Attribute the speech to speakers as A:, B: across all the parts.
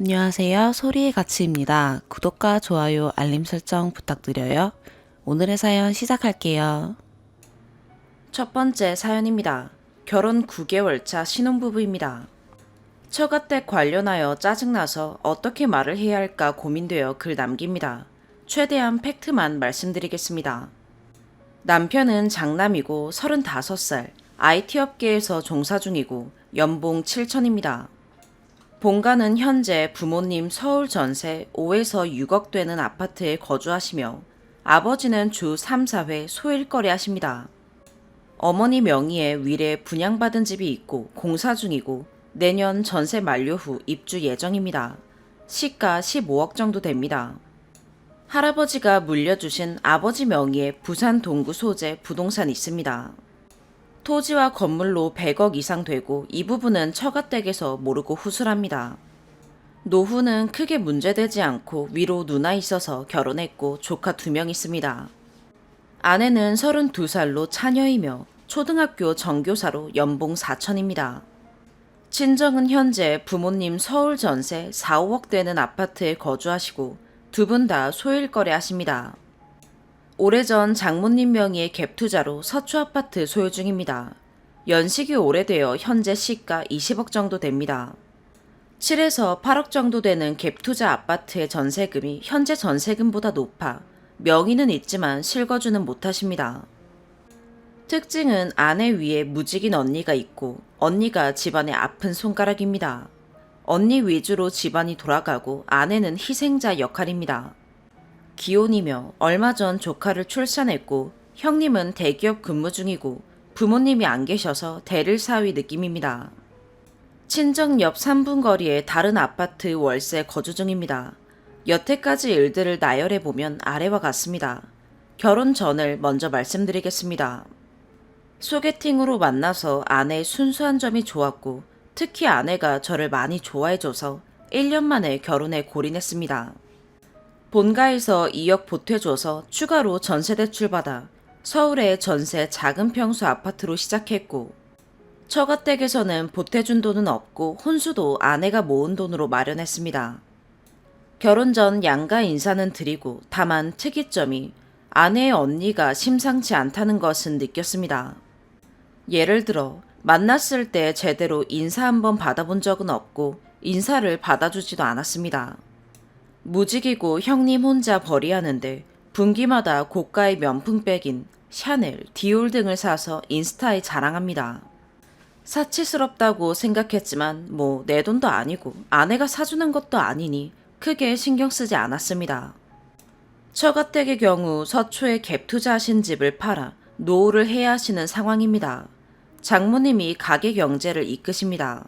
A: 안녕하세요. 소리의 가치입니다. 구독과 좋아요, 알림 설정 부탁드려요. 오늘의 사연 시작할게요. 첫 번째 사연입니다. 결혼 9개월 차 신혼부부입니다. 처가댁 관련하여 짜증나서 어떻게 말을 해야 할까 고민되어 글 남깁니다. 최대한 팩트만 말씀드리겠습니다. 남편은 장남이고 35살, IT 업계에서 종사 중이고 연봉 7천입니다. 본가는 현재 부모님 서울 전세 5에서 6억 되는 아파트에 거주하시며 아버지는 주 3, 4회 소일거리 하십니다. 어머니 명의의 위례 분양받은 집이 있고 공사 중이고 내년 전세 만료 후 입주 예정입니다. 시가 15억 정도 됩니다. 할아버지가 물려주신 아버지 명의의 부산 동구 소재 부동산 있습니다. 토지와 건물로 100억 이상 되고 이 부분은 처가댁에서 모르고 후술합니다. 노후는 크게 문제되지 않고 위로 누나 있어서 결혼했고 조카 2명 있습니다. 아내는 32살로 차녀이며 초등학교 정교사로 연봉 4천입니다. 친정은 현재 부모님 서울 전세 4, 5억 되는 아파트에 거주하시고 두 분 다 소일거래 하십니다. 오래전 장모님 명의의 갭투자로 서초아파트 소유 중입니다. 연식이 오래되어 현재 시가 20억 정도 됩니다. 7에서 8억 정도 되는 갭투자 아파트의 전세금이 현재 전세금보다 높아 명의는 있지만 실거주는 못하십니다. 특징은 아내 위에 무직인 언니가 있고 언니가 집안의 아픈 손가락입니다. 언니 위주로 집안이 돌아가고 아내는 희생자 역할입니다. 기혼이며 얼마 전 조카를 출산했고 형님은 대기업 근무 중이고 부모님이 안 계셔서 대를 사위 느낌입니다. 친정 옆 3분 거리에 다른 아파트 월세 거주 중입니다. 여태까지 일들을 나열해보면 아래와 같습니다. 결혼 전을 먼저 말씀드리겠습니다. 소개팅으로 만나서 아내의 순수한 점이 좋았고 특히 아내가 저를 많이 좋아해줘서 1년 만에 결혼에 골인했습니다. 본가에서 2억 보태줘서 추가로 전세 대출받아 서울의 전세 작은 평수 아파트로 시작했고 처가댁에서는 보태준 돈은 없고 혼수도 아내가 모은 돈으로 마련했습니다. 결혼 전 양가 인사는 드리고 다만 특이점이 아내의 언니가 심상치 않다는 것은 느꼈습니다. 예를 들어 만났을 때 제대로 인사 한번 받아본 적은 없고 인사를 받아주지도 않았습니다. 무직이고 형님 혼자 벌이하는데 분기마다 고가의 명품백인 샤넬, 디올 등을 사서 인스타에 자랑합니다. 사치스럽다고 생각했지만 뭐 내 돈도 아니고 아내가 사주는 것도 아니니 크게 신경 쓰지 않았습니다. 처가댁의 경우 서초에 갭 투자하신 집을 팔아 노후를 해야 하시는 상황입니다. 장모님이 가게 경제를 이끄십니다.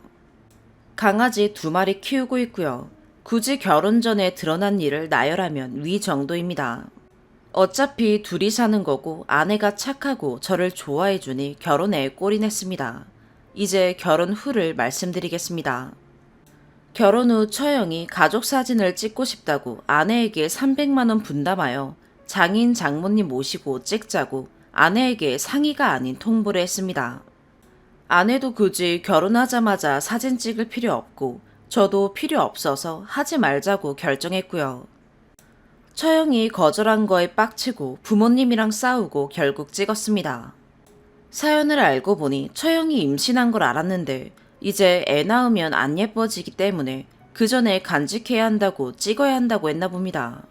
A: 강아지 2마리 키우고 있고요. 굳이 결혼 전에 드러난 일을 나열하면 위 정도입니다. 어차피 둘이 사는 거고 아내가 착하고 저를 좋아해주니 결혼에 골인했습니다. 이제 결혼 후를 말씀드리겠습니다. 결혼 후 처형이 가족 사진을 찍고 싶다고 아내에게 300만원 분담하여 장인 장모님 모시고 찍자고 아내에게 상의가 아닌 통보를 했습니다. 아내도 굳이 결혼하자마자 사진 찍을 필요 없고 저도 필요 없어서 하지 말자고 결정했고요. 처형이 거절한 거에 빡치고 부모님이랑 싸우고 결국 찍었습니다. 사연을 알고 보니 처형이 임신한 걸 알았는데 이제 애 낳으면 안 예뻐지기 때문에 그 전에 간직해야 한다고 찍어야 한다고 했나 봅니다.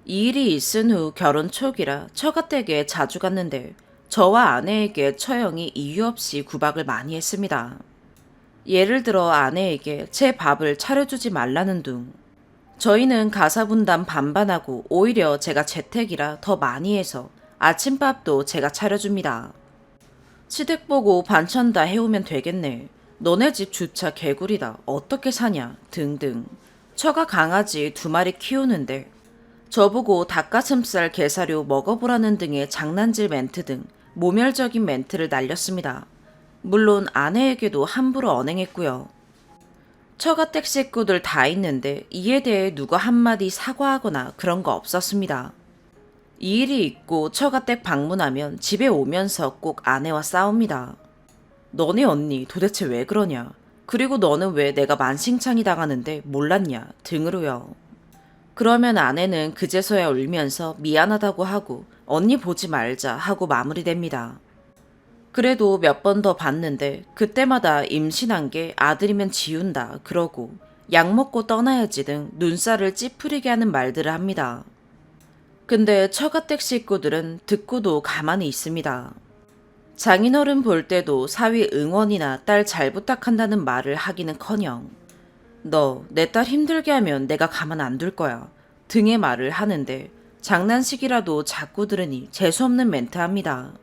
A: 이 일이 있은 후 결혼 초기라 처가댁에 자주 갔는데 저와 아내에게 처형이 이유 없이 구박을 많이 했습니다. 예를 들어 아내에게 제 밥을 차려주지 말라는 둥. 저희는 가사분담 반반하고 오히려 제가 재택이라 더 많이 해서 아침밥도 제가 차려줍니다. 시댁 보고 반찬 다 해오면 되겠네. 너네 집 주차 개구리다. 어떻게 사냐 등등. 처가 강아지 2마리 키우는데 저보고 닭가슴살 게사료 먹어보라는 등의 장난질 멘트 등 모멸적인 멘트를 날렸습니다. 물론 아내에게도 함부로 언행했고요. 처가댁 식구들 다 있는데 이에 대해 누가 한마디 사과하거나 그런 거 없었습니다. 이 일이 있고 처가댁 방문하면 집에 오면서 꼭 아내와 싸웁니다. 너네 언니 도대체 왜 그러냐? 그리고 너는 왜 내가 만신창이 당하는데 몰랐냐 등으로요. 그러면 아내는 그제서야 울면서 미안하다고 하고 언니 보지 말자 하고 마무리됩니다. 그래도 몇 번 더 봤는데 그때마다 임신한 게 아들이면 지운다 그러고 약 먹고 떠나야지 등 눈살을 찌푸리게 하는 말들을 합니다. 근데 처가댁 식구들은 듣고도 가만히 있습니다. 장인어른 볼 때도 사위 응원이나 딸 잘 부탁한다는 말을 하기는커녕 너 내 딸 힘들게 하면 내가 가만 안 둘 거야 등의 말을 하는데 장난식이라도 자꾸 들으니 재수없는 멘트 합니다.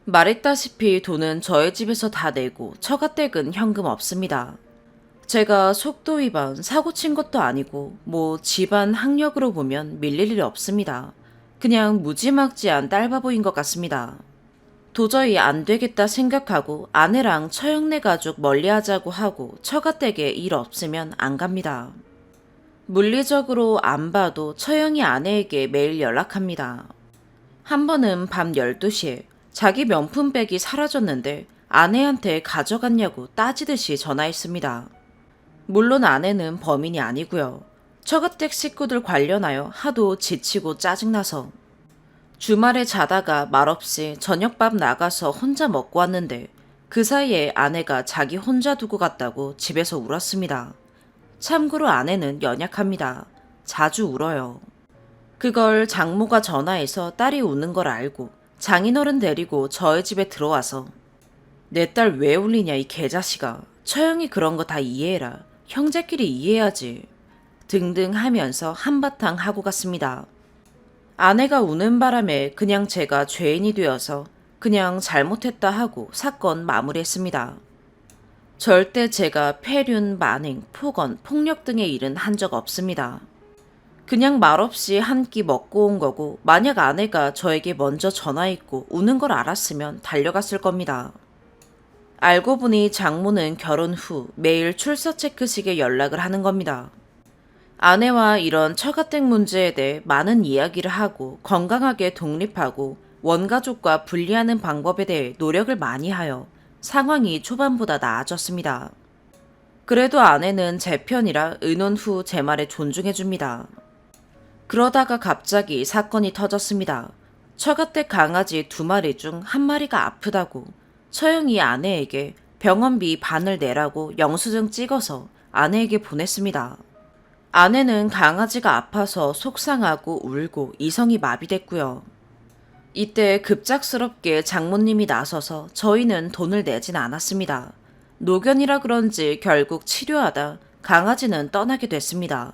A: 말했다시피 돈은 저희 집에서 다 내고 처가댁은 현금 없습니다. 제가 속도 위반, 사고 친 것도 아니고 뭐 집안 학력으로 보면 밀릴 일이 없습니다. 그냥 무지막지한 딸바보인 것 같습니다. 도저히 안 되겠다 생각하고 아내랑 처형네 가족 멀리하자고 하고 처가댁에 일 없으면 안 갑니다. 물리적으로 안 봐도 처형이 아내에게 매일 연락합니다. 한 번은 밤 12시에 자기 명품백이 사라졌는데 아내한테 가져갔냐고 따지듯이 전화했습니다. 물론 아내는 범인이 아니고요. 처가댁 식구들 관련하여 하도 지치고 짜증나서 주말에 자다가 말없이 저녁밥 나가서 혼자 먹고 왔는데 그 사이에 아내가 자기 혼자 두고 갔다고 집에서 울었습니다. 참고로 아내는 연약합니다. 자주 울어요. 그걸 장모가 전화해서 딸이 우는 걸 알고 장인어른 데리고 저희 집에 들어와서 내 딸 왜 울리냐 이 개자식아. 처형이 그런 거 다 이해해라. 형제끼리 이해해야지. 등등 하면서 한바탕 하고 갔습니다. 아내가 우는 바람에 그냥 제가 죄인이 되어서 그냥 잘못했다 하고 사건 마무리했습니다. 절대 제가 폐륜, 만행, 폭언, 폭력 등의 일은 한 적 없습니다. 그냥 말없이 한 끼 먹고 온 거고 만약 아내가 저에게 먼저 전화했고 우는 걸 알았으면 달려갔을 겁니다. 알고 보니 장모는 결혼 후 매일 출석 체크식에 연락을 하는 겁니다. 아내와 이런 처가댁 문제에 대해 많은 이야기를 하고 건강하게 독립하고 원가족과 분리하는 방법에 대해 노력을 많이 하여 상황이 초반보다 나아졌습니다. 그래도 아내는 제 편이라 의논 후 제 말에 존중해줍니다. 그러다가 갑자기 사건이 터졌습니다. 처가댁 강아지 2마리 중 1마리가 아프다고 처형이 아내에게 병원비 반을 내라고 영수증 찍어서 아내에게 보냈습니다. 아내는 강아지가 아파서 속상하고 울고 이성이 마비됐고요. 이때 급작스럽게 장모님이 나서서 저희는 돈을 내진 않았습니다. 노견이라 그런지 결국 치료하다 강아지는 떠나게 됐습니다.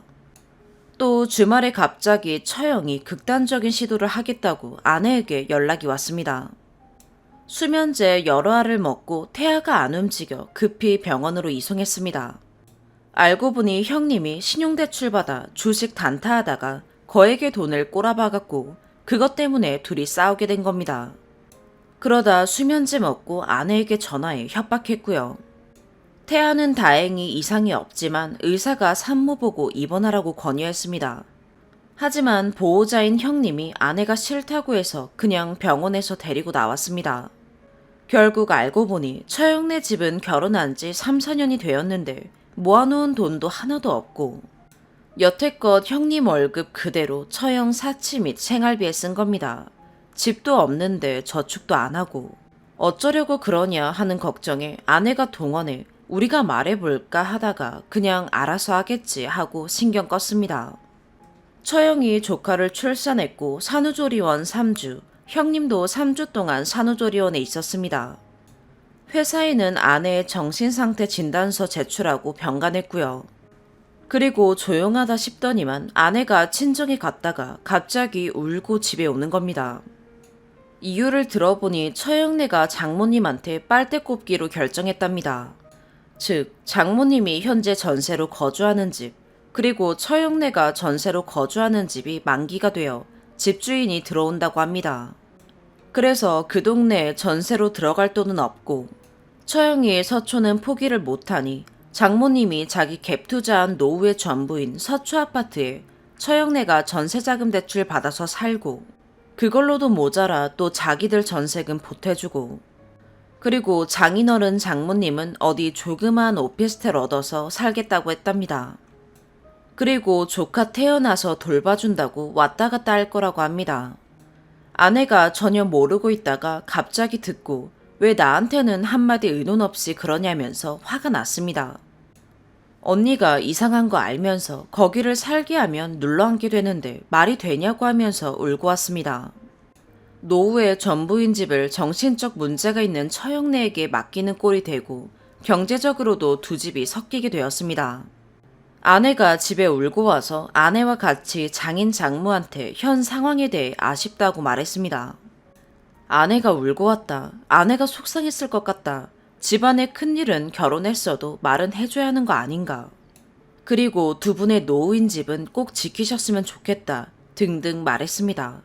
A: 또 주말에 갑자기 처형이 극단적인 시도를 하겠다고 아내에게 연락이 왔습니다. 수면제 여러 알을 먹고 태아가 안 움직여 급히 병원으로 이송했습니다. 알고 보니 형님이 신용대출 받아 주식 단타하다가 거액의 돈을 꼬라박았고 그것 때문에 둘이 싸우게 된 겁니다. 그러다 수면제 먹고 아내에게 전화해 협박했고요. 태아는 다행히 이상이 없지만 의사가 산모 보고 입원하라고 권유했습니다. 하지만 보호자인 형님이 아내가 싫다고 해서 그냥 병원에서 데리고 나왔습니다. 결국 알고 보니 처형네 집은 결혼한 지 3, 4년이 되었는데 모아놓은 돈도 하나도 없고 여태껏 형님 월급 그대로 처형 사치 및 생활비에 쓴 겁니다. 집도 없는데 저축도 안 하고 어쩌려고 그러냐 하는 걱정에 아내가 동원해 우리가 말해볼까 하다가 그냥 알아서 하겠지 하고 신경 껐습니다. 처형이 조카를 출산했고 산후조리원 3주, 형님도 3주 동안 산후조리원에 있었습니다. 회사에는 아내의 정신상태 진단서 제출하고 병간했고요. 그리고 조용하다 싶더니만 아내가 친정에 갔다가 갑자기 울고 집에 오는 겁니다. 이유를 들어보니 처형네가 장모님한테 빨대 꼽기로 결정했답니다. 즉, 장모님이 현재 전세로 거주하는 집, 그리고 처형네가 전세로 거주하는 집이 만기가 되어 집주인이 들어온다고 합니다. 그래서 그 동네에 전세로 들어갈 돈은 없고 처형이의 서초는 포기를 못하니 장모님이 자기 갭 투자한 노후의 전부인 서초 아파트에 처형네가 전세자금 대출 받아서 살고 그걸로도 모자라 또 자기들 전세금 보태주고 그리고 장인어른 장모님은 어디 조그만 오피스텔 얻어서 살겠다고 했답니다. 그리고 조카 태어나서 돌봐준다고 왔다 갔다 할 거라고 합니다. 아내가 전혀 모르고 있다가 갑자기 듣고 왜 나한테는 한마디 의논 없이 그러냐면서 화가 났습니다. 언니가 이상한 거 알면서 거기를 살게 하면 눌러앉게 되는데 말이 되냐고 하면서 울고 왔습니다. 노후에 전부인 집을 정신적 문제가 있는 처형네에게 맡기는 꼴이 되고 경제적으로도 두 집이 섞이게 되었습니다. 아내가 집에 울고 와서 아내와 같이 장인 장모한테 현 상황에 대해 아쉽다고 말했습니다. 아내가 울고 왔다. 아내가 속상했을 것 같다. 집안의 큰일은 결혼했어도 말은 해줘야 하는 거 아닌가. 그리고 두 분의 노후인 집은 꼭 지키셨으면 좋겠다. 등등 말했습니다.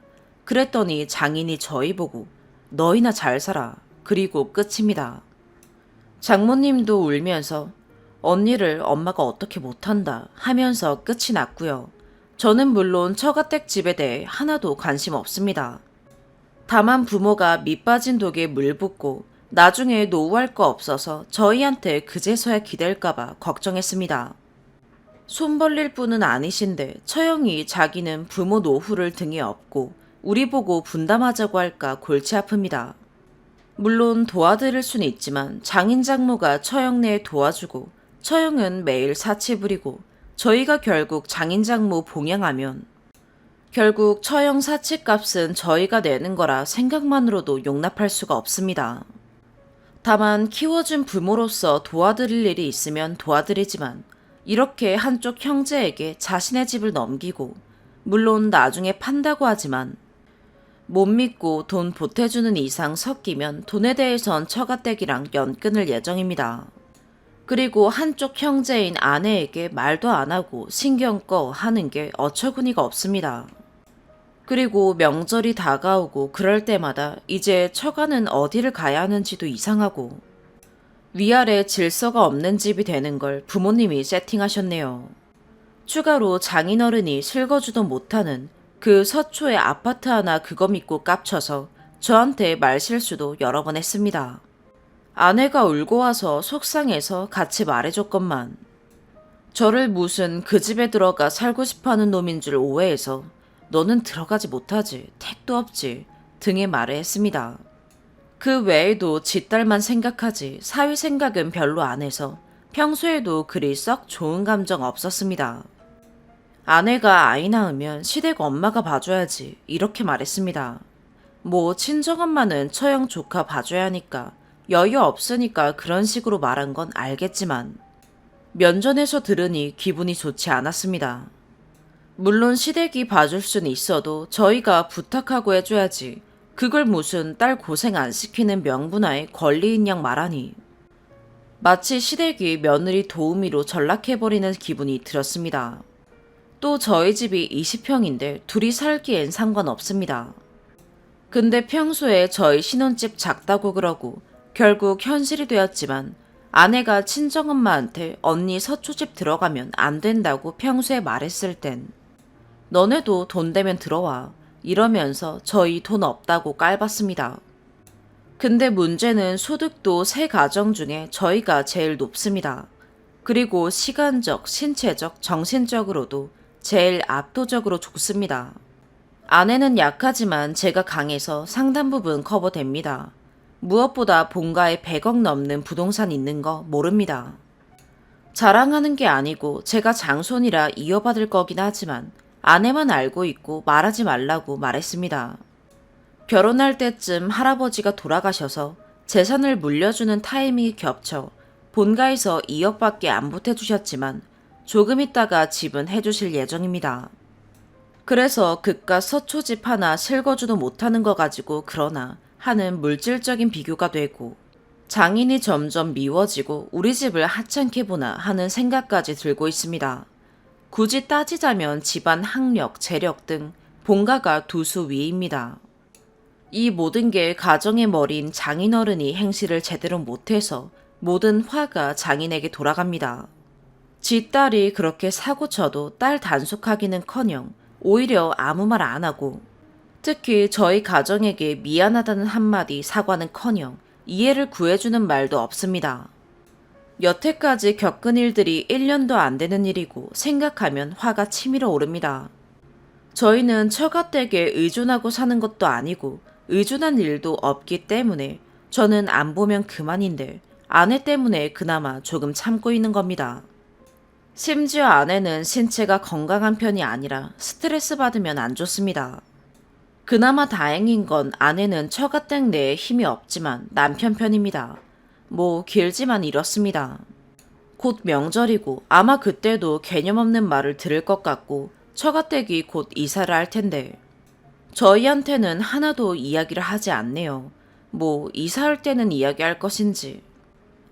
A: 그랬더니 장인이 저희 보고 너희나 잘 살아. 그리고 끝입니다. 장모님도 울면서 언니를 엄마가 어떻게 못한다 하면서 끝이 났고요. 저는 물론 처가댁 집에 대해 하나도 관심 없습니다. 다만 부모가 밑빠진 독에 물 붓고 나중에 노후할 거 없어서 저희한테 그제서야 기댈까봐 걱정했습니다. 손 벌릴 분은 아니신데 처형이 자기는 부모 노후를 등에 업고 우리 보고 분담하자고 할까 골치 아픕니다. 물론 도와드릴 수는 있지만 장인 장모가 처형네에 도와주고 처형은 매일 사치 부리고 저희가 결국 장인 장모 봉양하면 결국 처형 사치값은 저희가 내는 거라 생각만으로도 용납할 수가 없습니다. 다만 키워준 부모로서 도와드릴 일이 있으면 도와드리지만 이렇게 한쪽 형제에게 자신의 집을 넘기고 물론 나중에 판다고 하지만 못 믿고 돈 보태주는 이상 섞이면 돈에 대해선 처가댁이랑 연 끊을 예정입니다. 그리고 한쪽 형제인 아내에게 말도 안 하고 신경 꺼 하는 게 어처구니가 없습니다. 그리고 명절이 다가오고 그럴 때마다 이제 처가는 어디를 가야 하는지도 이상하고 위아래 질서가 없는 집이 되는 걸 부모님이 세팅하셨네요. 추가로 장인어른이 실거주도 못하는 그 서초의 아파트 하나 그거 믿고 깝쳐서 저한테 말실수도 여러 번 했습니다. 아내가 울고 와서 속상해서 같이 말해줬건만 저를 무슨 그 집에 들어가 살고 싶어하는 놈인 줄 오해해서 너는 들어가지 못하지, 택도 없지 등의 말을 했습니다. 그 외에도 지 딸만 생각하지 사위 생각은 별로 안 해서 평소에도 그리 썩 좋은 감정 없었습니다. 아내가 아이 낳으면 시댁 엄마가 봐줘야지 이렇게 말했습니다. 뭐 친정엄마는 처형 조카 봐줘야 하니까 여유 없으니까 그런 식으로 말한 건 알겠지만 면전에서 들으니 기분이 좋지 않았습니다. 물론 시댁이 봐줄 수는 있어도 저희가 부탁하고 해줘야지 그걸 무슨 딸 고생 안 시키는 명분하에 권리인 양 말하니 마치 시댁이 며느리 도우미로 전락해버리는 기분이 들었습니다. 또 저희 집이 20평인데 둘이 살기엔 상관없습니다. 근데 평소에 저희 신혼집 작다고 그러고 결국 현실이 되었지만 아내가 친정엄마한테 언니 서초집 들어가면 안 된다고 평소에 말했을 땐 너네도 돈 되면 들어와 이러면서 저희 돈 없다고 깔봤습니다. 근데 문제는 소득도 세 가정 중에 저희가 제일 높습니다. 그리고 시간적, 신체적, 정신적으로도 제일 압도적으로 좋습니다. 아내는 약하지만 제가 강해서 상당 부분 커버됩니다. 무엇보다 본가에 100억 넘는 부동산 있는 거 모릅니다. 자랑하는 게 아니고 제가 장손이라 이어받을 거긴 하지만 아내만 알고 있고 말하지 말라고 말했습니다. 결혼할 때쯤 할아버지가 돌아가셔서 재산을 물려주는 타이밍이 겹쳐 본가에서 2억밖에 안 보태주셨지만 조금 있다가 집은 해주실 예정입니다. 그래서 그깟 서초집 하나 실거주도 못하는 거 가지고 그러나 하는 물질적인 비교가 되고 장인이 점점 미워지고 우리 집을 하찮게 보나 하는 생각까지 들고 있습니다. 굳이 따지자면 집안 학력, 재력 등 본가가 두 수 위입니다. 이 모든 게 가정의 머리인 장인어른이 행실을 제대로 못해서 모든 화가 장인에게 돌아갑니다. 지 딸이 그렇게 사고쳐도 딸 단속하기는커녕 오히려 아무 말 안 하고 특히 저희 가정에게 미안하다는 한마디 사과는커녕 이해를 구해주는 말도 없습니다. 여태까지 겪은 일들이 1년도 안 되는 일이고 생각하면 화가 치밀어 오릅니다. 저희는 처가댁에 의존하고 사는 것도 아니고 의존한 일도 없기 때문에 저는 안 보면 그만인데 아내 때문에 그나마 조금 참고 있는 겁니다. 심지어 아내는 신체가 건강한 편이 아니라 스트레스 받으면 안 좋습니다. 그나마 다행인 건 아내는 처가댁 내에 힘이 없지만 남편 편입니다. 뭐 길지만 이렇습니다. 곧 명절이고 아마 그때도 개념 없는 말을 들을 것 같고 처가댁이 곧 이사를 할 텐데 저희한테는 하나도 이야기를 하지 않네요. 뭐 이사할 때는 이야기할 것인지.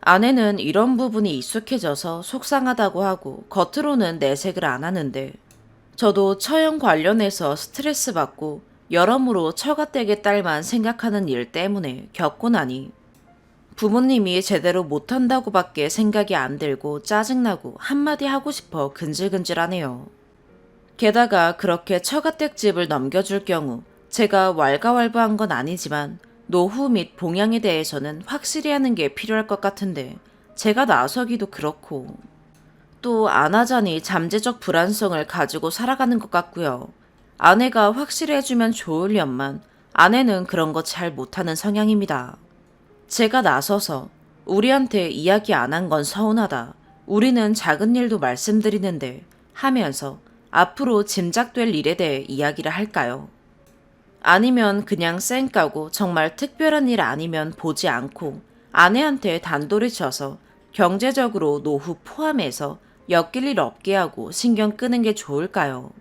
A: 아내는 이런 부분이 익숙해져서 속상하다고 하고 겉으로는 내색을 안 하는데 저도 처형 관련해서 스트레스 받고 여러모로 처가댁의 딸만 생각하는 일 때문에 겪고 나니 부모님이 제대로 못한다고 밖에 생각이 안 들고 짜증나고 한마디 하고 싶어 근질근질하네요. 게다가 그렇게 처가댁 집을 넘겨줄 경우 제가 왈가왈부한 건 아니지만 노후 및 봉양에 대해서는 확실히 하는 게 필요할 것 같은데 제가 나서기도 그렇고 또 안 하자니 잠재적 불안성을 가지고 살아가는 것 같고요. 아내가 확실히 해주면 좋으련만 아내는 그런 거 잘 못하는 성향입니다. 제가 나서서 우리한테 이야기 안 한 건 서운하다. 우리는 작은 일도 말씀드리는데 하면서 앞으로 짐작될 일에 대해 이야기를 할까요? 아니면 그냥 쌩 까고 정말 특별한 일 아니면 보지 않고 아내한테 단도리 쳐서 경제적으로 노후 포함해서 엮일 일 없게 하고 신경 끄는 게 좋을까요?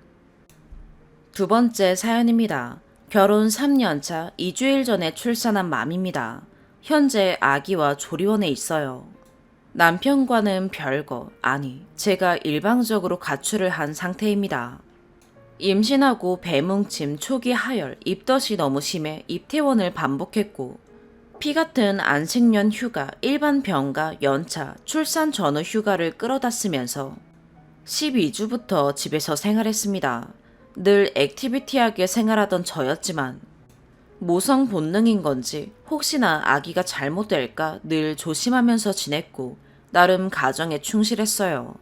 A: 두 번째 사연입니다. 결혼 3년차 2주일 전에 출산한 맘입니다. 현재 아기와 조리원에 있어요. 남편과는 별거, 아니, 제가 일방적으로 가출을 한 상태입니다. 임신하고 배뭉침, 초기 하열, 입덧이 너무 심해 입퇴원을 반복했고 피 같은 안식년 휴가, 일반 병가, 연차, 출산 전후 휴가를 끌어다 쓰면서 12주부터 집에서 생활했습니다. 늘 액티비티하게 생활하던 저였지만 모성 본능인 건지 혹시나 아기가 잘못될까 늘 조심하면서 지냈고 나름 가정에 충실했어요.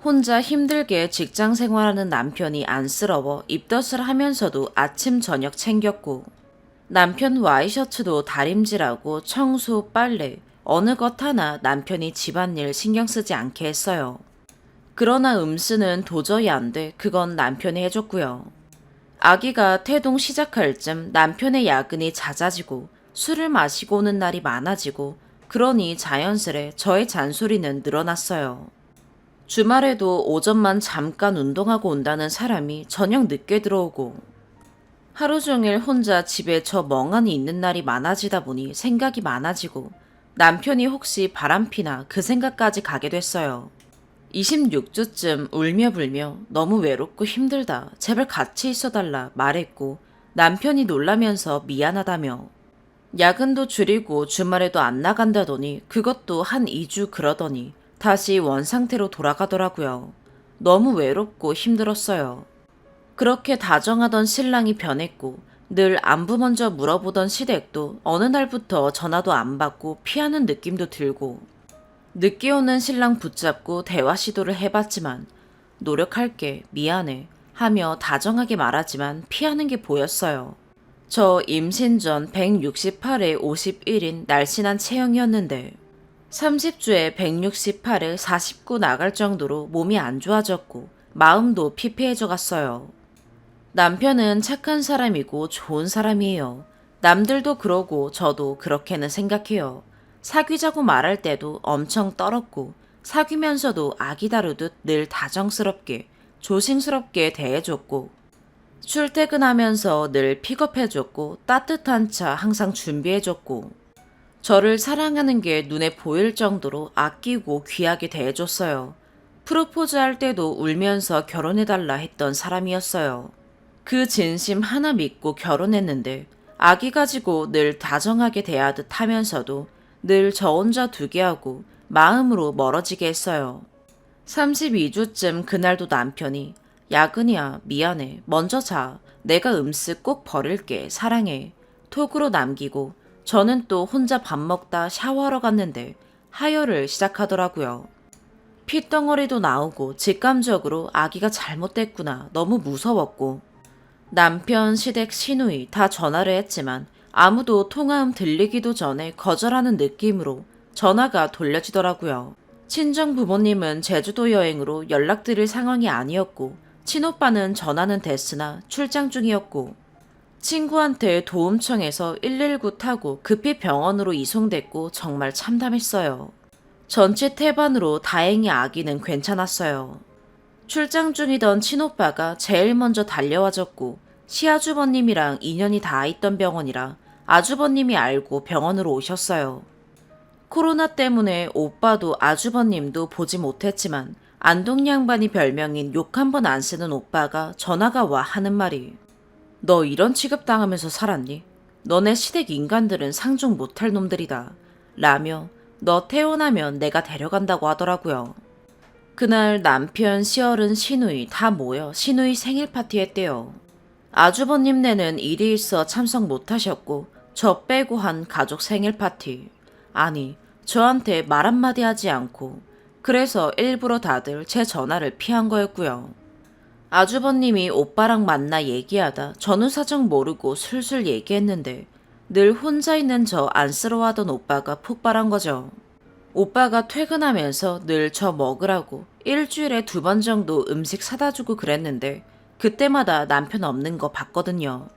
A: 혼자 힘들게 직장 생활하는 남편이 안쓰러워 입덧을 하면서도 아침 저녁 챙겼고 남편 와이셔츠도 다림질하고 청소, 빨래, 어느 것 하나 남편이 집안일 신경 쓰지 않게 했어요. 그러나 음수는 도저히 안 돼 그건 남편이 해줬고요. 아기가 태동 시작할 쯤 남편의 야근이 잦아지고 술을 마시고 오는 날이 많아지고 그러니 자연스레 저의 잔소리는 늘어났어요. 주말에도 오전만 잠깐 운동하고 온다는 사람이 저녁 늦게 들어오고 하루 종일 혼자 집에 저 멍하니 있는 날이 많아지다 보니 생각이 많아지고 남편이 혹시 바람피나 그 생각까지 가게 됐어요. 26주쯤 울며 불며 너무 외롭고 힘들다 제발 같이 있어달라 말했고 남편이 놀라면서 미안하다며 야근도 줄이고 주말에도 안 나간다더니 그것도 한 2주 그러더니 다시 원상태로 돌아가더라고요. 너무 외롭고 힘들었어요. 그렇게 다정하던 신랑이 변했고 늘 안부 먼저 물어보던 시댁도 어느 날부터 전화도 안 받고 피하는 느낌도 들고 늦게 오는 신랑 붙잡고 대화 시도를 해봤지만 노력할게 미안해 하며 다정하게 말하지만 피하는 게 보였어요. 저 임신 전 168에 51인 날씬한 체형이었는데 30주에 168에 49 나갈 정도로 몸이 안 좋아졌고 마음도 피폐해져 갔어요. 남편은 착한 사람이고 좋은 사람이에요. 남들도 그러고 저도 그렇게는 생각해요. 사귀자고 말할 때도 엄청 떨었고 사귀면서도 아기 다루듯 늘 다정스럽게 조심스럽게 대해줬고 출퇴근하면서 늘 픽업해줬고 따뜻한 차 항상 준비해줬고 저를 사랑하는 게 눈에 보일 정도로 아끼고 귀하게 대해줬어요. 프로포즈 할 때도 울면서 결혼해달라 했던 사람이었어요. 그 진심 하나 믿고 결혼했는데 아기 가지고 늘 다정하게 대하듯 하면서도 늘 저 혼자 두게 하고 마음으로 멀어지게 했어요. 32주쯤 그날도 남편이 야근이야 미안해 먼저 자 내가 음식 꼭 버릴게 사랑해 톡으로 남기고 저는 또 혼자 밥 먹다 샤워하러 갔는데 하혈을 시작하더라고요. 핏덩어리도 나오고 직감적으로 아기가 잘못됐구나 너무 무서웠고 남편, 시댁, 시누이 다 전화를 했지만 아무도 통화음 들리기도 전에 거절하는 느낌으로 전화가 돌려지더라고요. 친정 부모님은 제주도 여행으로 연락드릴 상황이 아니었고 친오빠는 전화는 됐으나 출장 중이었고 친구한테 도움 청해서 119 타고 급히 병원으로 이송됐고 정말 참담했어요. 전치 태반으로 다행히 아기는 괜찮았어요. 출장 중이던 친오빠가 제일 먼저 달려와줬고 시아주버님이랑 인연이 닿아 있던 병원이라 아주버님이 알고 병원으로 오셨어요. 코로나 때문에 오빠도 아주버님도 보지 못했지만 안동 양반이 별명인 욕 한 번 안 쓰는 오빠가 전화가 와 하는 말이 너 이런 취급당하면서 살았니? 너네 시댁 인간들은 상종 못할 놈들이다. 라며 너 태어나면 내가 데려간다고 하더라고요. 그날 남편, 시어른, 시누이 다 모여 시누이 생일 파티 했대요. 아주버님네는 일이 있어 참석 못하셨고 저 빼고 한 가족 생일 파티. 아니, 저한테 말 한마디 하지 않고 그래서 일부러 다들 제 전화를 피한 거였고요. 아주버님이 오빠랑 만나 얘기하다 전후 사정 모르고 술술 얘기했는데 늘 혼자 있는 저 안쓰러워하던 오빠가 폭발한 거죠. 오빠가 퇴근하면서 늘 저 먹으라고 일주일에 2번 정도 음식 사다 주고 그랬는데 그때마다 남편 없는 거 봤거든요.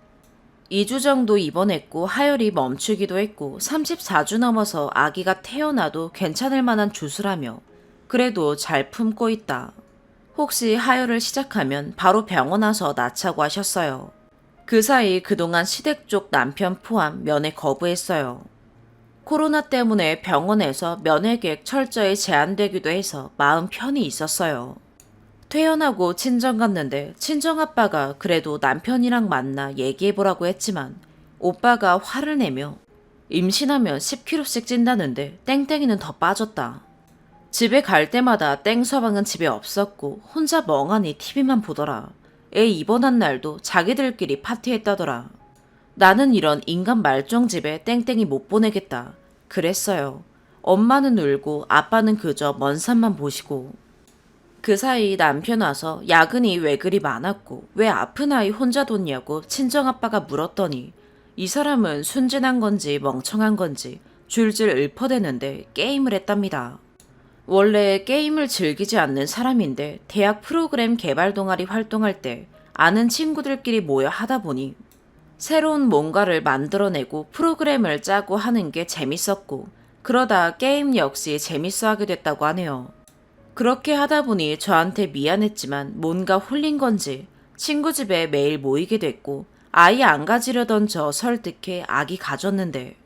A: 2주 정도 입원했고 하혈이 멈추기도 했고 34주 넘어서 아기가 태어나도 괜찮을 만한 주수라며 그래도 잘 품고 있다. 혹시 하혈을 시작하면 바로 병원 와서 낳자고 하셨어요. 그 사이 그동안 시댁 쪽 남편 포함 면회 거부했어요. 코로나 때문에 병원에서 면회 계획 철저히 제한되기도 해서 마음 편히 있었어요. 퇴원하고 친정 갔는데 친정아빠가 그래도 남편이랑 만나 얘기해보라고 했지만 오빠가 화를 내며 임신하면 10kg씩 찐다는데 땡땡이는 더 빠졌다. 집에 갈 때마다 땡 서방은 집에 없었고 혼자 멍하니 TV만 보더라. 애 입원한 날도 자기들끼리 파티했다더라. 나는 이런 인간 말종 집에 땡땡이 못 보내겠다. 그랬어요. 엄마는 울고 아빠는 그저 먼 산만 보시고. 그 사이 남편 와서 야근이 왜 그리 많았고 왜 아픈 아이 혼자 뒀냐고 친정아빠가 물었더니 이 사람은 순진한 건지 멍청한 건지 줄줄 읊어대는데 게임을 했답니다. 원래 게임을 즐기지 않는 사람인데 대학 프로그램 개발 동아리 활동할 때 아는 친구들끼리 모여 하다 보니 새로운 뭔가를 만들어내고 프로그램을 짜고 하는 게 재밌었고 그러다 게임 역시 재밌어 하게 됐다고 하네요. 그렇게 하다 보니 저한테 미안했지만 뭔가 홀린 건지 친구 집에 매일 모이게 됐고 아이 안 가지려던 저 설득해 아기 가졌는데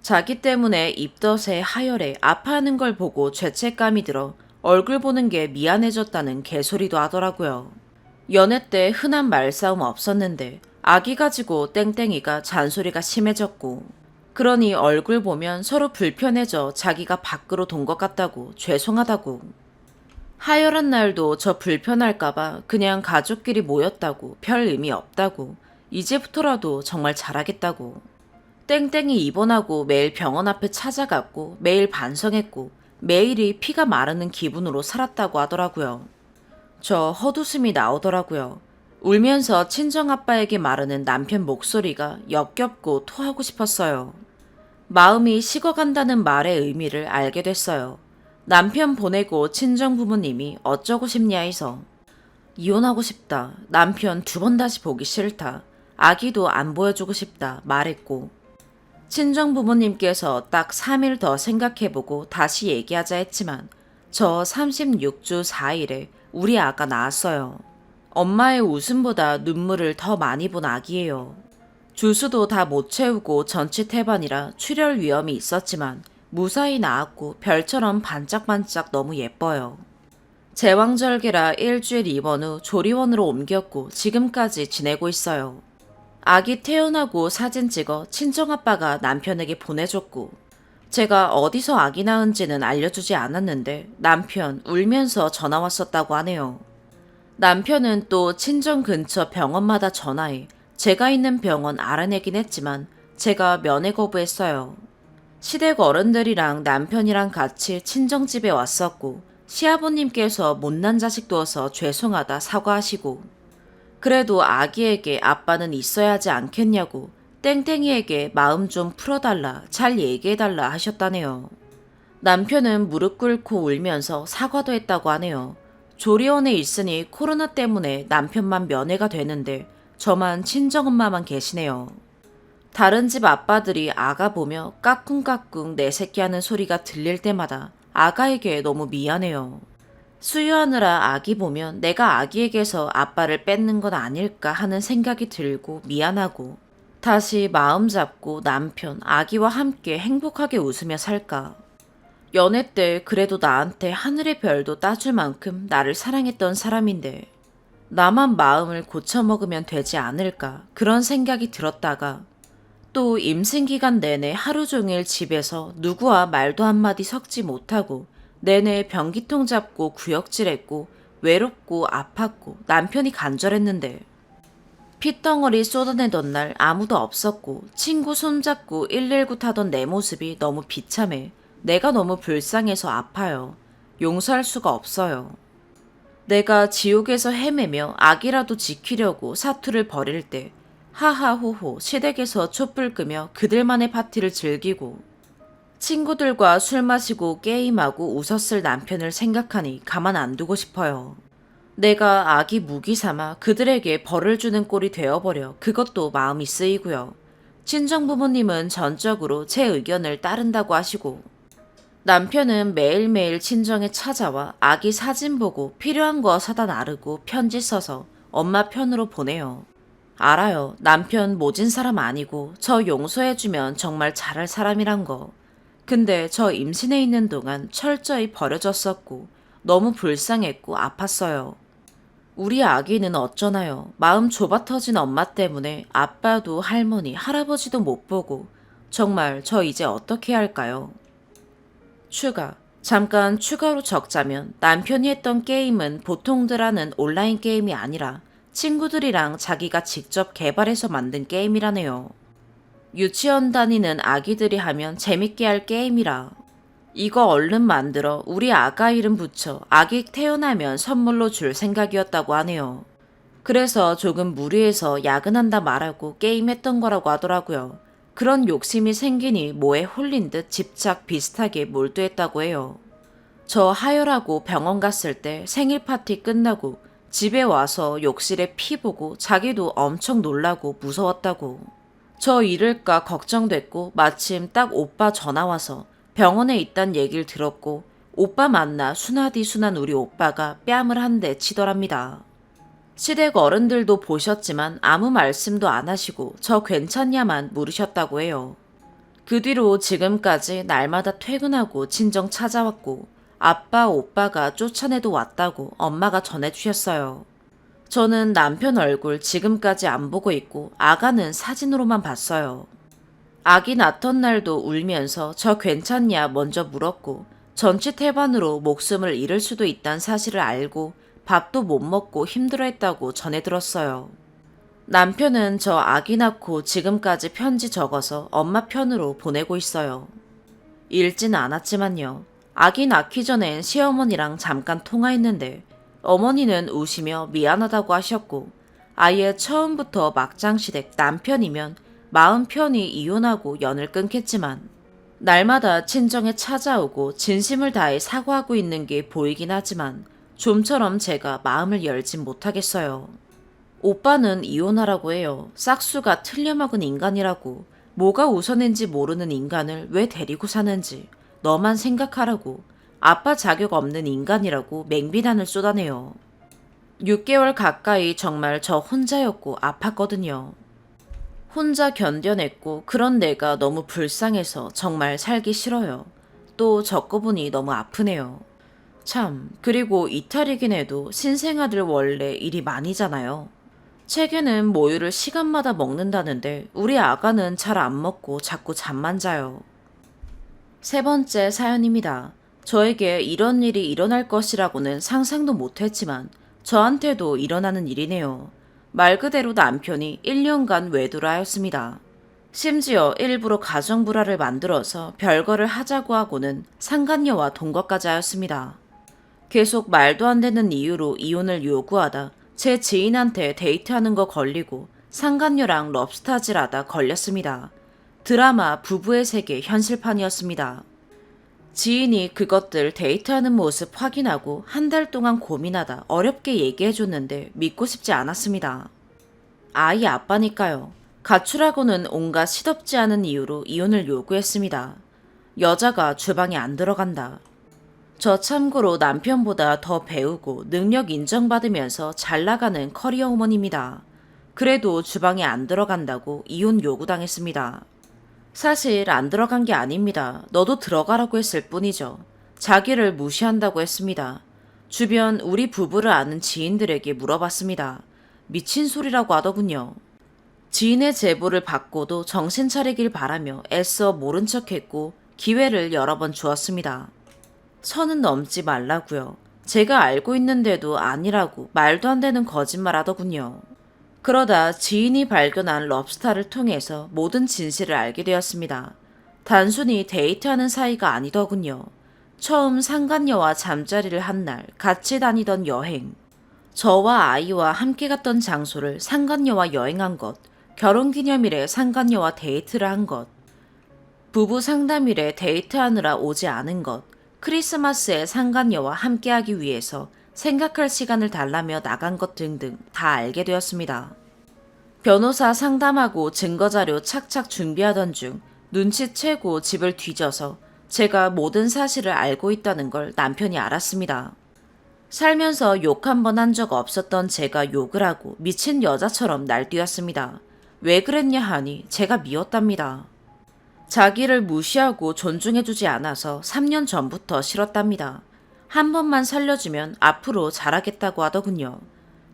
A: 자기 때문에 입덧에 하혈에 아파하는 걸 보고 죄책감이 들어 얼굴 보는 게 미안해졌다는 개소리도 하더라고요. 연애 때 흔한 말싸움 없었는데 아기 가지고 땡땡이가 잔소리가 심해졌고 그러니 얼굴 보면 서로 불편해져 자기가 밖으로 돈 것 같다고 죄송하다고 하혈한 날도 저 불편할까봐 그냥 가족끼리 모였다고 별 의미 없다고 이제부터라도 정말 잘하겠다고 땡땡이 입원하고 매일 병원 앞에 찾아갔고 매일 반성했고 매일이 피가 마르는 기분으로 살았다고 하더라고요. 저 헛웃음이 나오더라고요. 울면서 친정아빠에게 마르는 남편 목소리가 역겹고 토하고 싶었어요. 마음이 식어간다는 말의 의미를 알게 됐어요. 남편 보내고 친정 부모님이 어쩌고 싶냐 해서 이혼하고 싶다. 남편 2번 다시 보기 싫다. 아기도 안 보여주고 싶다 말했고 친정 부모님께서 딱 3일 더 생각해보고 다시 얘기하자 했지만 저 36주 4일에 우리 아가 낳았어요. 엄마의 웃음보다 눈물을 더 많이 본 아기예요. 주수도 다 못 채우고 전치 태반이라 출혈 위험이 있었지만 무사히 나았고 별처럼 반짝반짝 너무 예뻐요. 제왕절개라 일주일 입원 후 조리원으로 옮겼고 지금까지 지내고 있어요. 아기 태어나고 사진 찍어 친정아빠가 남편에게 보내줬고 제가 어디서 아기 낳은지는 알려주지 않았는데 남편 울면서 전화 왔었다고 하네요. 남편은 또 친정 근처 병원마다 전화해 제가 있는 병원 알아내긴 했지만 제가 면회 거부했어요. 시댁 어른들이랑 남편이랑 같이 친정집에 왔었고 시아버님께서 못난 자식 두어서 죄송하다 사과하시고 그래도 아기에게 아빠는 있어야 하지 않겠냐고 땡땡이에게 마음 좀 풀어달라 잘 얘기해달라 하셨다네요. 남편은 무릎 꿇고 울면서 사과도 했다고 하네요. 조리원에 있으니 코로나 때문에 남편만 면회가 되는데 저만 친정엄마만 계시네요. 다른 집 아빠들이 아가 보며 까꿍까꿍 내 새끼 하는 소리가 들릴 때마다 아가에게 너무 미안해요. 수유하느라 아기 보면 내가 아기에게서 아빠를 뺏는 건 아닐까 하는 생각이 들고 미안하고 다시 마음 잡고 남편, 아기와 함께 행복하게 웃으며 살까. 연애 때 그래도 나한테 하늘의 별도 따줄 만큼 나를 사랑했던 사람인데 나만 마음을 고쳐먹으면 되지 않을까 그런 생각이 들었다가 또 임신 기간 내내 하루 종일 집에서 누구와 말도 한마디 섞지 못하고 내내 변기통 잡고 구역질했고 외롭고 아팠고 남편이 간절했는데 핏덩어리 쏟아내던 날 아무도 없었고 친구 손잡고 119 타던 내 모습이 너무 비참해 내가 너무 불쌍해서 아파요. 용서할 수가 없어요. 내가 지옥에서 헤매며 악이라도 지키려고 사투를 벌일 때 하하호호 시댁에서 촛불 끄며 그들만의 파티를 즐기고 친구들과 술 마시고 게임하고 웃었을 남편을 생각하니 가만 안 두고 싶어요. 내가 아기 무기 삼아 그들에게 벌을 주는 꼴이 되어버려 그것도 마음이 쓰이고요. 친정부모님은 전적으로 제 의견을 따른다고 하시고 남편은 매일매일 친정에 찾아와 아기 사진 보고 필요한 거 사다 나르고 편지 써서 엄마 편으로 보내요. 알아요. 남편 모진 사람 아니고 저 용서해주면 정말 잘할 사람이란 거. 근데 저 임신해 있는 동안 철저히 버려졌었고 너무 불쌍했고 아팠어요. 우리 아기는 어쩌나요. 마음 좁아 터진 엄마 때문에 아빠도 할머니, 할아버지도 못 보고 정말 저 이제 어떻게 해야 할까요? 추가. 잠깐 추가로 적자면 남편이 했던 게임은 보통들 하는 온라인 게임이 아니라 친구들이랑 자기가 직접 개발해서 만든 게임이라네요. 유치원 다니는 아기들이 하면 재밌게 할 게임이라. 이거 얼른 만들어 우리 아가 이름 붙여 아기 태어나면 선물로 줄 생각이었다고 하네요. 그래서 조금 무리해서 야근한다 말하고 게임했던 거라고 하더라고요. 그런 욕심이 생기니 뭐에 홀린 듯 집착 비슷하게 몰두했다고 해요. 저 하혈하고 병원 갔을 때 생일 파티 끝나고 집에 와서 욕실에 피 보고 자기도 엄청 놀라고 무서웠다고. 저 잃을까 걱정됐고 마침 딱 오빠 전화 와서 병원에 있단 얘기를 들었고 오빠 만나 순하디순한 우리 오빠가 뺨을 한 대 치더랍니다. 시댁 어른들도 보셨지만 아무 말씀도 안 하시고 저 괜찮냐만 물으셨다고 해요. 그 뒤로 지금까지 날마다 퇴근하고 친정 찾아왔고 아빠, 오빠가 쫓아내도 왔다고 엄마가 전해주셨어요. 저는 남편 얼굴 지금까지 안 보고 있고 아가는 사진으로만 봤어요. 아기 낳던 날도 울면서 저 괜찮냐 먼저 물었고 전치태반으로 목숨을 잃을 수도 있다는 사실을 알고 밥도 못 먹고 힘들어했다고 전해 들었어요. 남편은 저 아기 낳고 지금까지 편지 적어서 엄마 편으로 보내고 있어요. 읽진 않았지만요. 아기 낳기 전엔 시어머니랑 잠깐 통화했는데 어머니는 우시며 미안하다고 하셨고 아예 처음부터 막장시댁 남편이면 마음 편히 이혼하고 연을 끊겠지만 날마다 친정에 찾아오고 진심을 다해 사과하고 있는 게 보이긴 하지만 좀처럼 제가 마음을 열진 못하겠어요. 오빠는 이혼하라고 해요. 싹수가 틀려먹은 인간이라고. 뭐가 우선인지 모르는 인간을 왜 데리고 사는지 너만 생각하라고. 아빠 자격 없는 인간이라고 맹비난을 쏟아내요. 6개월 가까이 정말 저 혼자였고 아팠거든요. 혼자 견뎌냈고 그런 내가 너무 불쌍해서 정말 살기 싫어요. 또 적어보니 너무 아프네요. 참, 그리고 이탈이긴 해도 신생아들 원래 일이 많이잖아요. 책에는 모유를 시간마다 먹는다는데 우리 아가는 잘 안 먹고 자꾸 잠만 자요. 세 번째 사연입니다. 저에게 이런 일이 일어날 것이라고는 상상도 못했지만 저한테도 일어나는 일이네요. 말 그대로 남편이 1년간 외도를 하였습니다. 심지어 일부러 가정불화를 만들어서 별거를 하자고 하고는 상간녀와 동거까지 하였습니다. 계속 말도 안 되는 이유로 이혼을 요구하다 제 지인한테 데이트하는 거 걸리고 상간녀랑 럽스타질하다 걸렸습니다. 드라마 부부의 세계 현실판이었습니다. 지인이 그것들 데이트하는 모습 확인하고 한 달 동안 고민하다 어렵게 얘기해줬는데 믿고 싶지 않았습니다. 아이 아빠니까요. 가출하고는 온갖 시덥지 않은 이유로 이혼을 요구했습니다. 여자가 주방에 안 들어간다. 저 참고로 남편보다 더 배우고 능력 인정받으면서 잘 나가는 커리어 우먼입니다. 그래도 주방에 안 들어간다고 이혼 요구당했습니다. 사실 안 들어간 게 아닙니다. 너도 들어가라고 했을 뿐이죠. 자기를 무시한다고 했습니다. 주변 우리 부부를 아는 지인들에게 물어봤습니다. 미친 소리라고 하더군요. 지인의 제보를 받고도 정신 차리길 바라며 애써 모른 척했고 기회를 여러 번 주었습니다. 선은 넘지 말라고요. 제가 알고 있는데도 아니라고 말도 안 되는 거짓말 하더군요. 그러다 지인이 발견한 럽스타를 통해서 모든 진실을 알게 되었습니다. 단순히 데이트하는 사이가 아니더군요. 처음 상간녀와 잠자리를 한 날 같이 다니던 여행, 저와 아이와 함께 갔던 장소를 상간녀와 여행한 것, 결혼기념일에 상간녀와 데이트를 한 것, 부부 상담일에 데이트하느라 오지 않은 것, 크리스마스에 상간녀와 함께하기 위해서 생각할 시간을 달라며 나간 것 등등 다 알게 되었습니다. 변호사 상담하고 증거자료 착착 준비하던 중 눈치채고 집을 뒤져서 제가 모든 사실을 알고 있다는 걸 남편이 알았습니다. 살면서 욕 한 번 한 적 없었던 제가 욕을 하고 미친 여자처럼 날뛰었습니다. 왜 그랬냐 하니 제가 미웠답니다. 자기를 무시하고 존중해주지 않아서 3년 전부터 싫었답니다. 한 번만 살려주면 앞으로 잘하겠다고 하더군요.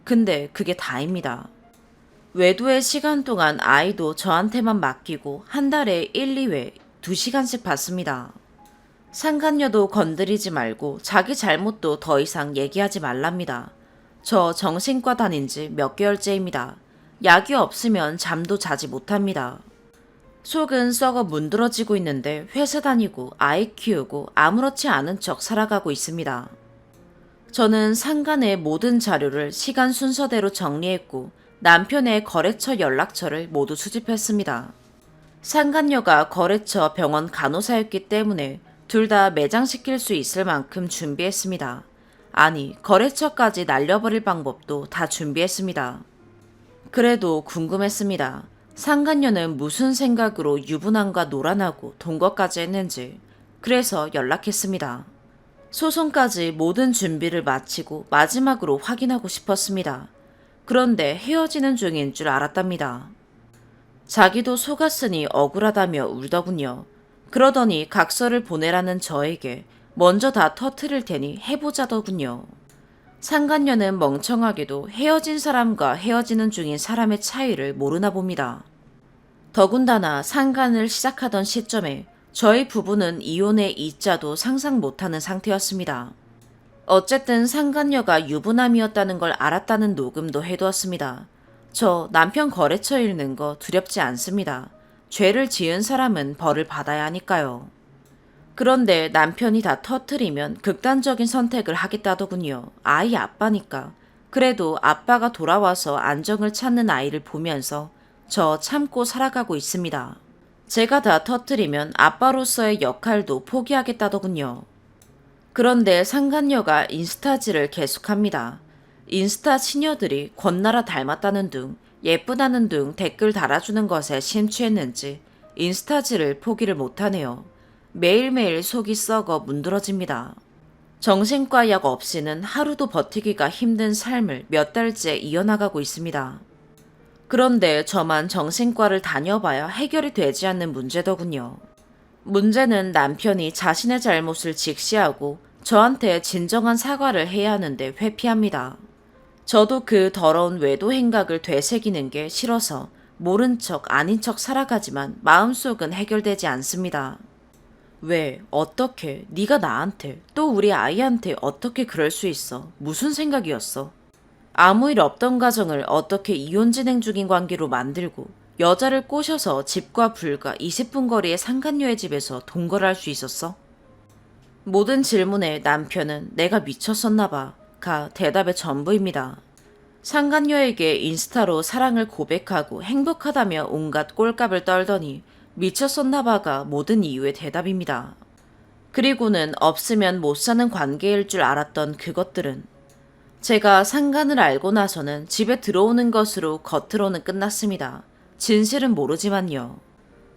A: 근데 그게 다입니다. 외도의 시간 동안 아이도 저한테만 맡기고 한 달에 1, 2회 2시간씩 받습니다. 상간녀도 건드리지 말고 자기 잘못도 더 이상 얘기하지 말랍니다. 저 정신과 다닌 지 몇 개월째입니다. 약이 없으면 잠도 자지 못합니다. 속은 썩어 문드러지고 있는데 회사 다니고 아이 키우고 아무렇지 않은 척 살아가고 있습니다. 저는 상간의 모든 자료를 시간 순서대로 정리했고 남편의 거래처 연락처를 모두 수집했습니다. 상간녀가 거래처 병원 간호사였기 때문에 둘 다 매장시킬 수 있을 만큼 준비했습니다. 아니, 거래처까지 날려버릴 방법도 다 준비했습니다. 그래도 궁금했습니다. 상간녀는 무슨 생각으로 유부남과 놀아나고 동거까지 했는지. 그래서 연락했습니다. 소송까지 모든 준비를 마치고 마지막으로 확인하고 싶었습니다. 그런데 헤어지는 중인 줄 알았답니다. 자기도 속았으니 억울하다며 울더군요. 그러더니 각서를 보내라는 저에게 먼저 다 터트릴 테니 해보자더군요. 상간녀는 멍청하게도 헤어진 사람과 헤어지는 중인 사람의 차이를 모르나 봅니다. 더군다나 상간을 시작하던 시점에 저희 부부는 이혼의 이자도 상상 못하는 상태였습니다. 어쨌든 상간녀가 유부남이었다는 걸 알았다는 녹음도 해두었습니다. 저 남편 거래처 잃는 거 두렵지 않습니다. 죄를 지은 사람은 벌을 받아야 하니까요. 그런데 남편이 다 터트리면 극단적인 선택을 하겠다더군요. 아이 아빠니까. 그래도 아빠가 돌아와서 안정을 찾는 아이를 보면서 저 참고 살아가고 있습니다. 제가 다 터트리면 아빠로서의 역할도 포기하겠다더군요. 그런데 상간녀가 인스타질을 계속합니다. 인스타 치녀들이 권나라 닮았다는 둥, 예쁘다는 둥 댓글 달아주는 것에 심취했는지 인스타질을 포기를 못하네요. 매일매일 속이 썩어 문드러집니다. 정신과 약 없이는 하루도 버티기가 힘든 삶을 몇 달째 이어나가고 있습니다. 그런데 저만 정신과를 다녀봐야 해결이 되지 않는 문제더군요. 문제는 남편이 자신의 잘못을 직시하고 저한테 진정한 사과를 해야 하는데 회피합니다. 저도 그 더러운 외도 행각을 되새기는 게 싫어서 모른 척 아닌 척 살아가지만 마음속은 해결되지 않습니다. 왜, 어떻게, 네가 나한테, 또 우리 아이한테 어떻게 그럴 수 있어? 무슨 생각이었어? 아무 일 없던 가정을 어떻게 이혼 진행 중인 관계로 만들고 여자를 꼬셔서 집과 불과 20분 거리의 상간녀의 집에서 동거를 할 수 있었어? 모든 질문에 남편은 내가 미쳤었나봐 가 대답의 전부입니다. 상간녀에게 인스타로 사랑을 고백하고 행복하다며 온갖 꼴값을 떨더니 미쳤었나봐가 모든 이유의 대답입니다. 그리고는 없으면 못 사는 관계일 줄 알았던 그것들은 제가 상간을 알고 나서는 집에 들어오는 것으로 겉으로는 끝났습니다. 진실은 모르지만요.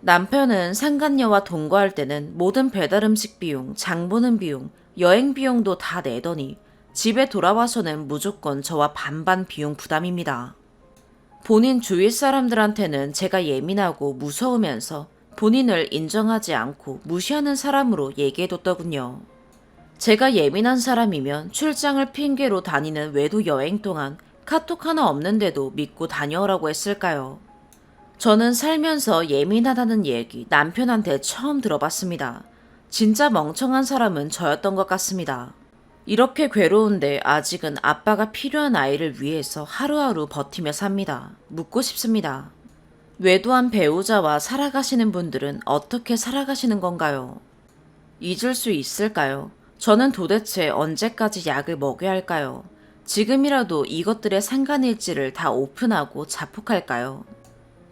A: 남편은 상간녀와 동거할 때는 모든 배달음식 비용, 장 보는 비용, 여행 비용도 다 내더니 집에 돌아와서는 무조건 저와 반반 비용 부담입니다. 본인 주위 사람들한테는 제가 예민하고 무서우면서 본인을 인정하지 않고 무시하는 사람으로 얘기해뒀더군요. 제가 예민한 사람이면 출장을 핑계로 다니는 외도 여행 동안 카톡 하나 없는데도 믿고 다녀오라고 했을까요? 저는 살면서 예민하다는 얘기 남편한테 처음 들어봤습니다. 진짜 멍청한 사람은 저였던 것 같습니다. 이렇게 괴로운데 아직은 아빠가 필요한 아이를 위해서 하루하루 버티며 삽니다. 묻고 싶습니다. 외도한 배우자와 살아가시는 분들은 어떻게 살아가시는 건가요? 잊을 수 있을까요? 저는 도대체 언제까지 약을 먹여야 할까요? 지금이라도 이것들의 상간일지를 다 오픈하고 자폭할까요?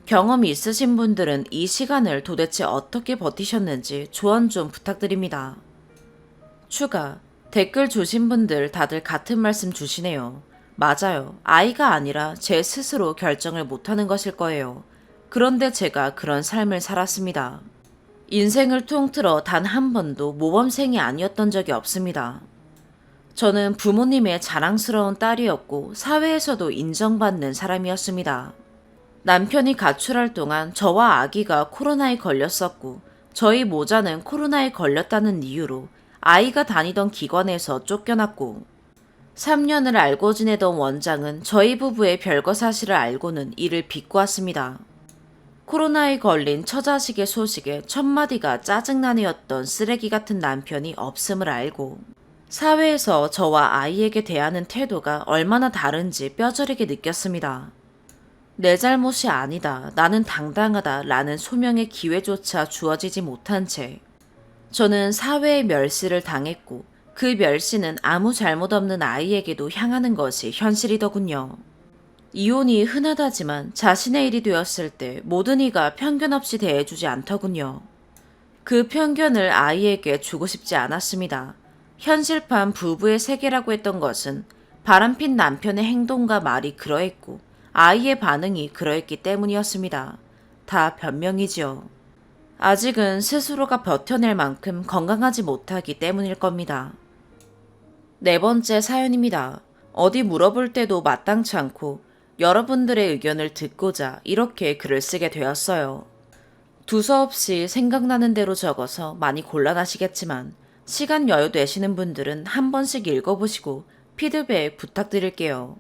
A: 경험이 있으신 분들은 이 시간을 도대체 어떻게 버티셨는지 조언 좀 부탁드립니다. 추가, 댓글 주신 분들 다들 같은 말씀 주시네요. 맞아요. 아이가 아니라 제 스스로 결정을 못하는 것일 거예요. 그런데 제가 그런 삶을 살았습니다. 인생을 통틀어 단 한 번도 모범생이 아니었던 적이 없습니다. 저는 부모님의 자랑스러운 딸이었고 사회에서도 인정받는 사람이었습니다. 남편이 가출할 동안 저와 아기가 코로나에 걸렸었고 저희 모자는 코로나에 걸렸다는 이유로 아이가 다니던 기관에서 쫓겨났고 3년을 알고 지내던 원장은 저희 부부의 별거 사실을 알고는 이를 비꼬았습니다. 코로나에 걸린 처자식의 소식에 첫마디가 짜증난애였던 쓰레기 같은 남편이 없음을 알고 사회에서 저와 아이에게 대하는 태도가 얼마나 다른지 뼈저리게 느꼈습니다. 내 잘못이 아니다, 나는 당당하다 라는 소명의 기회조차 주어지지 못한 채 저는 사회의 멸시를 당했고 그 멸시는 아무 잘못 없는 아이에게도 향하는 것이 현실이더군요. 이혼이 흔하다지만 자신의 일이 되었을 때 모든 이가 편견 없이 대해주지 않더군요. 그 편견을 아이에게 주고 싶지 않았습니다. 현실판 부부의 세계라고 했던 것은 바람핀 남편의 행동과 말이 그러했고 아이의 반응이 그러했기 때문이었습니다. 다 변명이지요. 아직은 스스로가 버텨낼 만큼 건강하지 못하기 때문일 겁니다. 네 번째 사연입니다. 어디 물어볼 때도 마땅치 않고 여러분들의 의견을 듣고자 이렇게 글을 쓰게 되었어요. 두서없이 생각나는 대로 적어서 많이 곤란하시겠지만 시간 여유 되시는 분들은 한 번씩 읽어보시고 피드백 부탁드릴게요.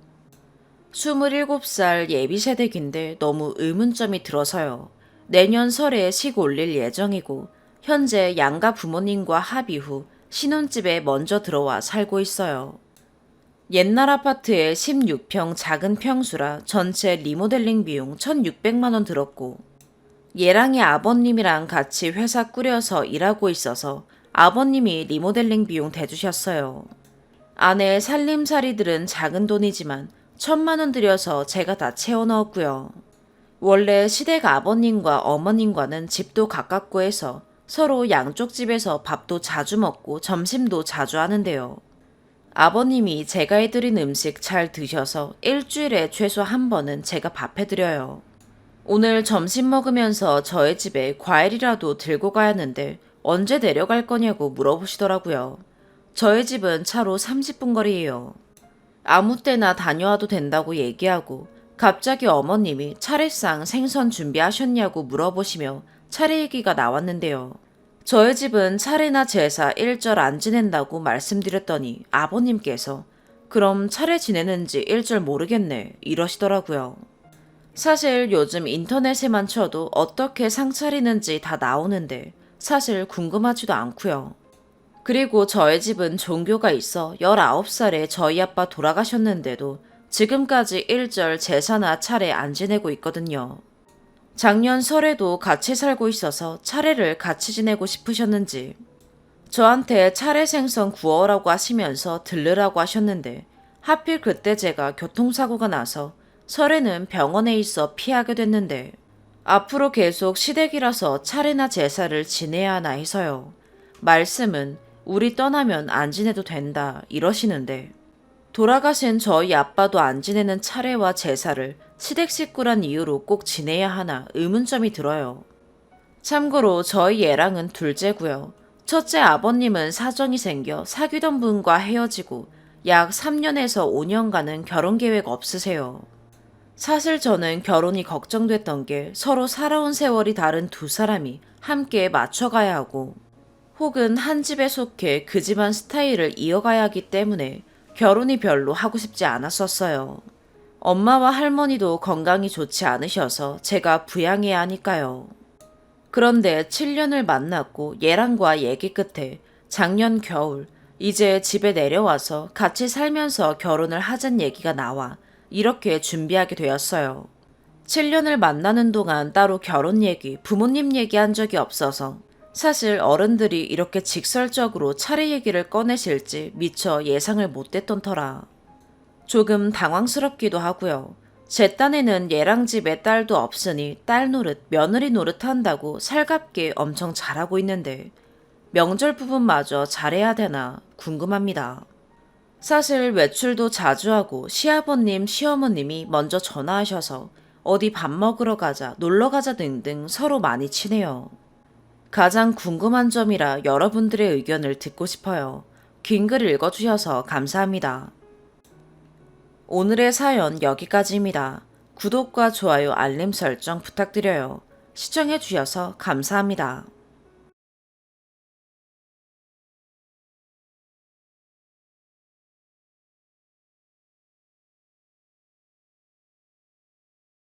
A: 27살 예비세대기인데 너무 의문점이 들어서요. 내년 설에 식 올릴 예정이고 현재 양가 부모님과 합의 후 신혼집에 먼저 들어와 살고 있어요. 옛날 아파트에 16평 작은 평수라 전체 리모델링 비용 1,600만 원 들었고 얘랑이 아버님이랑 같이 회사 꾸려서 일하고 있어서 아버님이 리모델링 비용 대주셨어요. 아내 살림살이들은 작은 돈이지만 1,000만 원 들여서 제가 다 채워 넣었고요. 원래 시댁 아버님과 어머님과는 집도 가깝고 해서 서로 양쪽 집에서 밥도 자주 먹고 점심도 자주 하는데요. 아버님이 제가 해드린 음식 잘 드셔서 일주일에 최소 한 번은 제가 밥 해드려요. 오늘 점심 먹으면서 저희 집에 과일이라도 들고 가야 하는데 언제 내려갈 거냐고 물어보시더라고요. 저희 집은 차로 30분 거리예요. 아무 때나 다녀와도 된다고 얘기하고 갑자기 어머님이 차례상 생선 준비하셨냐고 물어보시며 차례 얘기가 나왔는데요. 저희 집은 차례나 제사 일절 안 지낸다고 말씀드렸더니 아버님께서 그럼 차례 지내는지 일절 모르겠네 이러시더라고요. 사실 요즘 인터넷에만 쳐도 어떻게 상 차리는지 다 나오는데 사실 궁금하지도 않고요. 그리고 저희 집은 종교가 있어 19살에 저희 아빠 돌아가셨는데도 지금까지 일절 제사나 차례 안 지내고 있거든요. 작년 설에도 같이 살고 있어서 차례를 같이 지내고 싶으셨는지 저한테 차례 생선 구워라고 하시면서 들르라고 하셨는데 하필 그때 제가 교통사고가 나서 설에는 병원에 있어 피하게 됐는데 앞으로 계속 시댁이라서 차례나 제사를 지내야 하나 해서요. 말씀은 우리 떠나면 안 지내도 된다 이러시는데 돌아가신 저희 아빠도 안 지내는 차례와 제사를 시댁 식구란 이유로 꼭 지내야 하나 의문점이 들어요. 참고로 저희 애랑은 둘째고요. 첫째 아버님은 사정이 생겨 사귀던 분과 헤어지고 약 3년에서 5년간은 결혼 계획 없으세요. 사실 저는 결혼이 걱정됐던 게 서로 살아온 세월이 다른 두 사람이 함께 맞춰가야 하고 혹은 한 집에 속해 그 집안 스타일을 이어가야 하기 때문에 결혼이 별로 하고 싶지 않았었어요. 엄마와 할머니도 건강이 좋지 않으셔서 제가 부양해야 하니까요. 그런데 7년을 만났고 얘랑과 얘기 끝에 작년 겨울 이제 집에 내려와서 같이 살면서 결혼을 하자는 얘기가 나와 이렇게 준비하게 되었어요. 7년을 만나는 동안 따로 결혼 얘기, 부모님 얘기한 적이 없어서 사실 어른들이 이렇게 직설적으로 차례 얘기를 꺼내실지 미처 예상을 못했던 터라 조금 당황스럽기도 하고요. 제 딴에는 얘랑 집에 딸도 없으니 딸 노릇, 며느리 노릇 한다고 살갑게 엄청 잘하고 있는데 명절 부분마저 잘해야 되나 궁금합니다. 사실 외출도 자주 하고 시아버님, 시어머님이 먼저 전화하셔서 어디 밥 먹으러 가자, 놀러 가자 등등 서로 많이 친해요. 가장 궁금한 점이라 여러분들의 의견을 듣고 싶어요. 긴 글 읽어주셔서 감사합니다. 오늘의 사연 여기까지입니다. 구독과 좋아요, 알림 설정 부탁드려요. 시청해주셔서 감사합니다.